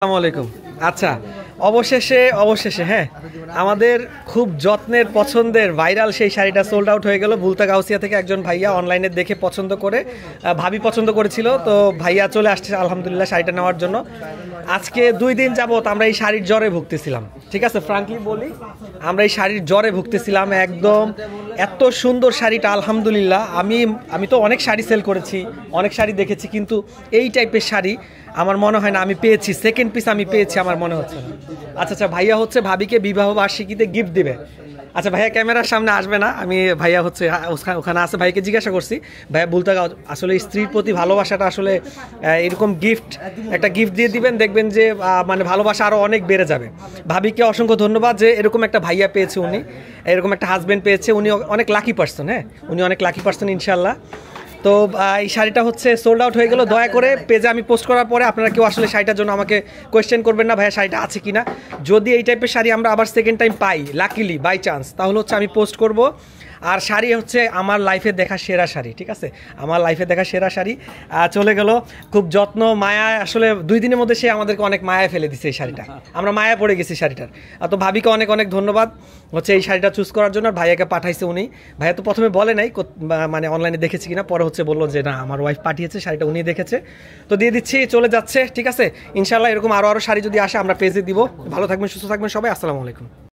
আসসালামু আলাইকুম। আচ্ছা, অবশেষে হ্যাঁ, আমাদের খুব যত্নের পছন্দের ভাইরাল সেই শাড়িটা সোল্ড আউট হয়ে গেল। বুলতা গাউসিয়া থেকে একজন ভাইয়া অনলাইনে দেখে পছন্দ করে, ভাবি পছন্দ করেছিল, তো ভাইয়া চলে আসছে আলহামদুলিল্লাহ শাড়িটা নেওয়ার জন্য। আজকে 2 দিন যাবত আমরা এই শাড়ির জ্বরে ভুগতেছিলাম, ঠিক আছে, ফ্রাঙ্কলি বলি, আমরা এই শাড়ির জ্বরে ভুগতেছিলাম একদম। এত সুন্দর শাড়িটা আলহামদুলিল্লাহ। আমি তো অনেক শাড়ি সেল করেছি, অনেক শাড়ি দেখেছি, কিন্তু এই টাইপের শাড়ি আমার মনে হয় না আমি পেয়েছি। সেকেন্ড পিস আমি পেয়েছি আমার মনে হচ্ছে না। আচ্ছা, ভাইয়া হচ্ছে ভাবিকে বিবাহ বার্ষিকীতে গিফট দিবে। আচ্ছা, ভাইয়া ক্যামেরার সামনে আসবে না, আমি ভাইয়া হচ্ছে ওখানে আছে, ভাইকে জিজ্ঞাসা করছি। ভাইয়া বলতে আসলে স্ত্রীর প্রতি ভালোবাসাটা আসলে এরকম একটা গিফট দিয়ে দিবেন, দেখবেন যে মানে ভালোবাসা আরও অনেক বেড়ে যাবে। ভাবিকে অসংখ্য ধন্যবাদ যে এরকম একটা ভাইয়া পেয়েছে, উনি এরকম একটা হাজব্যান্ড পেয়েছে, উনি অনেক লাকি পার্সন। হ্যাঁ, উনি অনেক লাকি পার্সন ইনশাল্লাহ। তো এই শাড়িটা হচ্ছে সোল্ড আউট হয়ে গেল। দয়া করে পেজে আমি পোস্ট করার পরে আপনারা কেউ আসলে শাড়িটার জন্য আমাকে কোয়েশ্চেন করবেন না, ভাইয়া শাড়িটা আছে কিনা। যদি এই টাইপের শাড়ি আমরা আবার সেকেন্ড টাইম পাই লাকিলি বাই চান্স, তাহলে হচ্ছে আমি পোস্ট করব। আর শাড়ি হচ্ছে আমার লাইফে দেখা সেরা শাড়ি, ঠিক আছে, আমার লাইফে দেখা সেরা শাড়ি চলে গেল। খুব যত্ন মায়া, আসলে 2 দিনের মধ্যে সে আমাদেরকে অনেক মায়ায় ফেলে দিচ্ছে এই শাড়িটা, আমরা মায়া পড়ে গেছি শাড়িটার। তো ভাবিকে অনেক অনেক ধন্যবাদ হচ্ছে এই শাড়িটা চুজ করার জন্য। ভাইয়াকে পাঠাইছে উনি, ভাইয়া তো প্রথমে বলে নাই মানে অনলাইনে দেখেছি কিনা, পরে হচ্ছে বললো যে না আমার ওয়াইফ পাঠিয়েছে, শাড়িটা উনি দেখেছে, তো দিয়ে দিচ্ছি, চলে যাচ্ছে, ঠিক আছে। ইনশাল্লাহ এরকম আরও শাড়ি যদি আসে আমরা পেজে দিব। ভালো থাকবেন, সুস্থ থাকবেন সবাই, আসসালামু আলাইকুম।